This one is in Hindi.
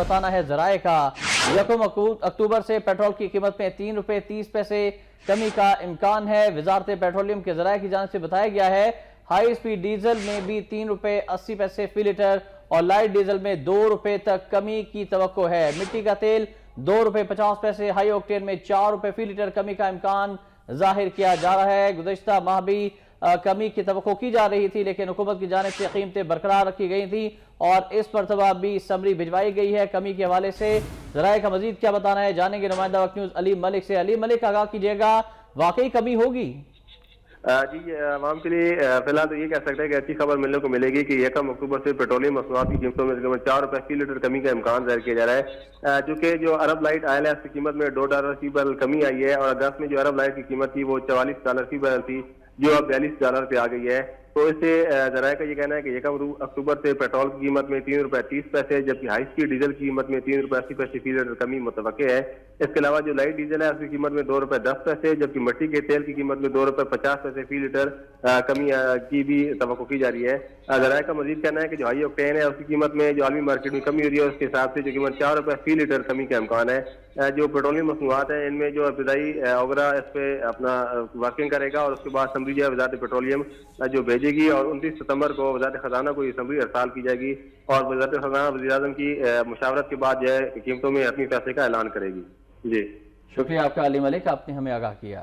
बताना है जराए का। 1 अक्टूबर से पेट्रोल की कीमत में 3 रुपए 30 पैसे कमी का इम्कान है। वजारत पेट्रोलियम के जराए की जानिब से बताया गया है हाई स्पीड डीजल में भी 3 रुपए 80 पैसे फी लीटर और लाइट डीजल में 2 रुपए तक कमी की तवक्को है। मिट्टी का तेल 2 रुपए 50 पैसे, हाई ऑक्टेन में 4 रुपए फी लीटर कमी का इम्कान जाहिर किया जा रहा है। गुज़श्ता माह भी कमी की तवक्को की जा रही थी, लेकिन हुकूमत की जानिब से कीमतें बरकरार रखी गई थी और इस मरतबा भी समरी भिजवाई गई है कमी के हवाले से। जराए का मजीद क्या बताना है जानेंगे नुमाइंदा वक्त न्यूज़ अली मलिक से। अली मलिक, आगाह कीजिएगा, वाकई कमी होगी? जी, आवाम के लिए फिलहाल तो ये कह सकते हैं कि अच्छी खबर मिलने को मिलेगी कि 1 अक्टूबर से पेट्रोलियम मसनूआत की कीमतों में तकरीबन 4 रुपए फी लीटर कमी का इम्कान जाहिर किया जा रहा है। चूंकि जो अरब लाइट आयल है उसकी कीमत में $2 फी बैरल कमी आई है और अगस्त में जो अरब लाइट की कीमत थी वो $44 फी बैरल थी, जो अब $42 पे आ गई है। तो इससे जराये का ये कहना है कि 1 अक्टूबर से पेट्रोल की कीमत में 3 रुपए 30 पैसे, जबकि हाई स्पीड डीजल की कीमत में 3 रुपए 80 पैसे फी लीटर कमी मुतवक्के है। इसके अलावा जो लाइट डीजल है उसकी कीमत में 2 रुपए 10 पैसे, जबकि मिट्टी के तेल की कीमत में 2 रुपए 50 पैसे फी लीटर कमी की भी तवक्को की जा रही है। जराये का मजीद कहना है कि जो हाई ऑक्टेन है उसकी कीमत में जो आलमी मार्केट में कमी हो रही है उसके हिसाब से जो कीमत 4 रुपए फी लीटर कमी का इम्कान है। जो पेट्रोलियम मसनूआत है इनमें जो इब्तदाई ओगरा इस पे अपना वर्किंग करेगा और उसके बाद समरी जो है वजारत पेट्रोलियम जो भेजेगी और 29 सितंबर को वजारत खजाना को ये समरी अरसाल की जाएगी और वजारत खजाना वज़ीर-ए-आज़म की मुशावरत के बाद जो है कीमतों में अपनी फैसले का ऐलान करेगी। जी शुक्रिया आपका अली मलिक, आपने हमें आगाह किया।